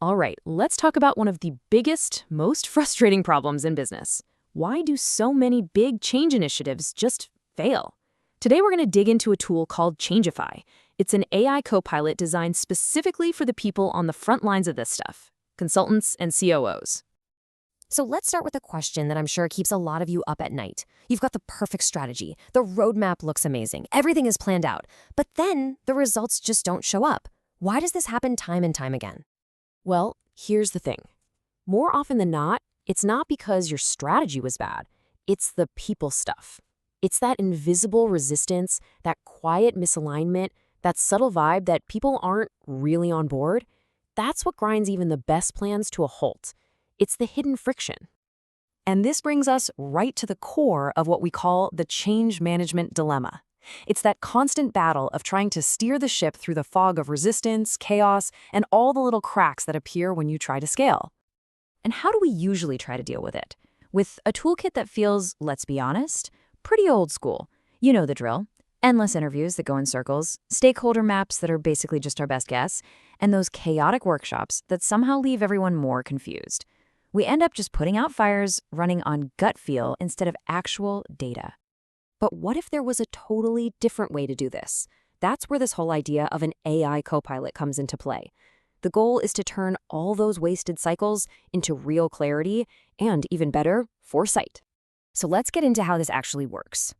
All right, let's talk about one of the biggest, most frustrating problems in business. Why do so many big change initiatives just fail? Today, we're going to dig into a tool called Changify. It's an AI copilot designed specifically for the people on the front lines of this stuff, consultants and COOs. So let's start with a question that I'm sure keeps a lot of you up at night. You've got the perfect strategy. The roadmap looks amazing. Everything is planned out. But then the results just don't show up. Why does this happen time and time again? Well, here's the thing. More often than not, it's not because your strategy was bad. It's the people stuff. It's that invisible resistance, that quiet misalignment, that subtle vibe that people aren't really on board. That's what grinds even the best plans to a halt. It's the hidden friction. And this brings us right to the core of what we call the change management dilemma. It's that constant battle of trying to steer the ship through the fog of resistance, chaos, and all the little cracks that appear when you try to scale. And how do we usually try to deal with it? With a toolkit that feels, let's be honest, pretty old school. You know the drill. Endless interviews that go in circles, stakeholder maps that are basically just our best guess, and those chaotic workshops that somehow leave everyone more confused. We end up just putting out fires, running on gut feel instead of actual data. But what if there was a totally different way to do this? That's where this whole idea of an AI copilot comes into play. The goal is to turn all those wasted cycles into real clarity and, even better, foresight. So let's get into how this actually works.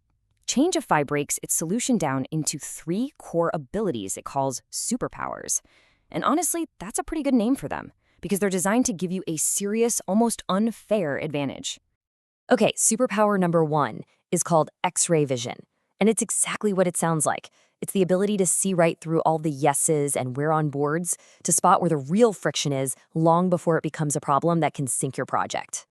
Changify breaks its solution down into 3 core abilities it calls superpowers. And honestly, that's a pretty good name for them, because they're designed to give you a serious, almost unfair advantage. Okay, superpower number 1 is called X-ray vision, and it's exactly what it sounds like. It's the ability to see right through all the yeses and we're on boards, to spot where the real friction is long before it becomes a problem that can sink your project.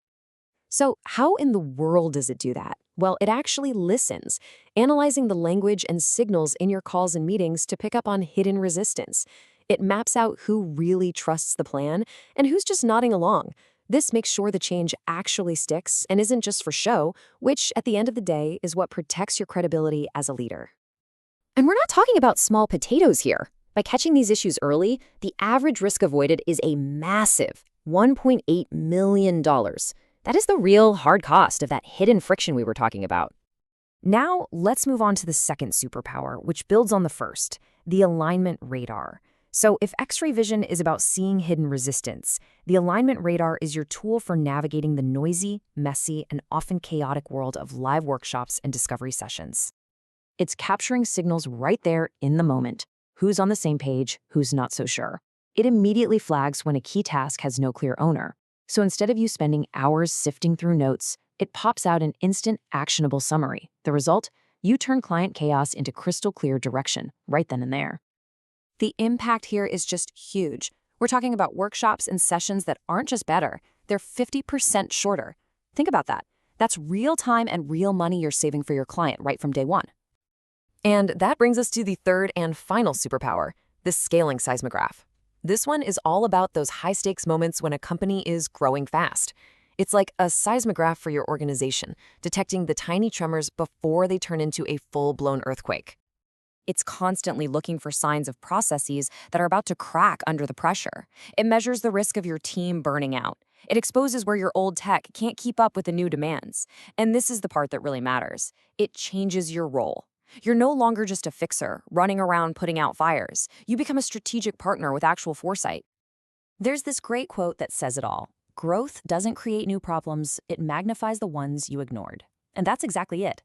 So how in the world does it do that? Well, it actually listens, analyzing the language and signals in your calls and meetings to pick up on hidden resistance. It maps out who really trusts the plan and who's just nodding along. This makes sure the change actually sticks and isn't just for show, which at the end of the day is what protects your credibility as a leader. And we're not talking about small potatoes here. By catching these issues early, the average risk avoided is a massive $1.8 million. That is the real hard cost of that hidden friction we were talking about. Now, let's move on to the second superpower, which builds on the first, the alignment radar. So if X-ray vision is about seeing hidden resistance, the alignment radar is your tool for navigating the noisy, messy, and often chaotic world of live workshops and discovery sessions. It's capturing signals right there in the moment. Who's on the same page, who's not so sure. It immediately flags when a key task has no clear owner. So instead of you spending hours sifting through notes, it pops out an instant actionable summary. The result? You turn client chaos into crystal clear direction right then and there. The impact here is just huge. We're talking about workshops and sessions that aren't just better, they're 50% shorter. Think about that. That's real time and real money you're saving for your client right from day one. And that brings us to the third and final superpower, the scaling seismograph. This one is all about those high-stakes moments when a company is growing fast. It's like a seismograph for your organization, detecting the tiny tremors before they turn into a full-blown earthquake. It's constantly looking for signs of processes that are about to crack under the pressure. It measures the risk of your team burning out. It exposes where your old tech can't keep up with the new demands. And this is the part that really matters. It changes your role. You're no longer just a fixer, running around putting out fires. You become a strategic partner with actual foresight. There's this great quote that says it all. Growth doesn't create new problems, it magnifies the ones you ignored. And that's exactly it.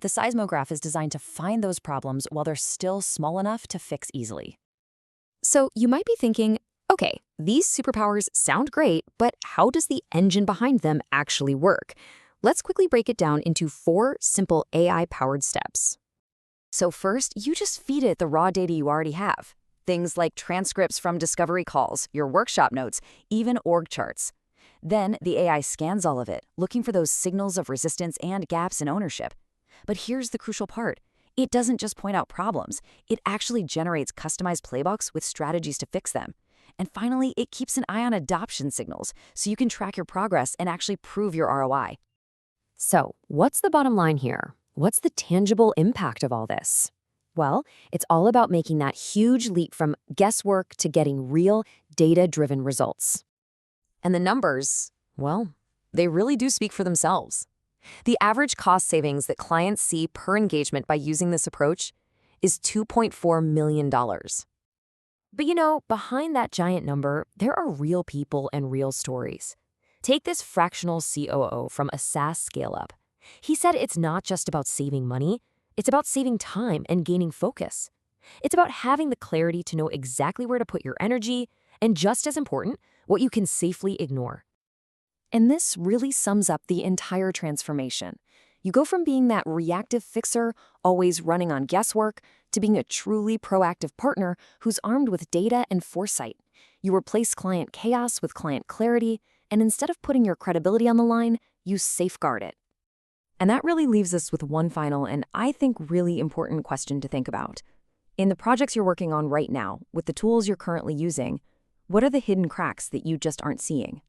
The seismograph is designed to find those problems while they're still small enough to fix easily. So you might be thinking, okay, these superpowers sound great, but how does the engine behind them actually work? Let's quickly break it down into 4 simple AI-powered steps. So first, you just feed it the raw data you already have. Things like transcripts from discovery calls, your workshop notes, even org charts. Then the AI scans all of it, looking for those signals of resistance and gaps in ownership. But here's the crucial part. It doesn't just point out problems. It actually generates customized playbooks with strategies to fix them. And finally, it keeps an eye on adoption signals, so you can track your progress and actually prove your ROI. So, what's the bottom line here? What's the tangible impact of all this? Well, it's all about making that huge leap from guesswork to getting real, data-driven results. And the numbers, well, they really do speak for themselves. The average cost savings that clients see per engagement by using this approach is $2.4 million. But behind that giant number, there are real people and real stories. Take this fractional COO from a SaaS scale-up. He said it's not just about saving money, it's about saving time and gaining focus. It's about having the clarity to know exactly where to put your energy, and just as important, what you can safely ignore. And this really sums up the entire transformation. You go from being that reactive fixer, always running on guesswork, to being a truly proactive partner who's armed with data and foresight. You replace client chaos with client clarity, and instead of putting your credibility on the line, you safeguard it. And that really leaves us with one final and I think really important question to think about. In the projects you're working on right now, with the tools you're currently using, what are the hidden cracks that you just aren't seeing?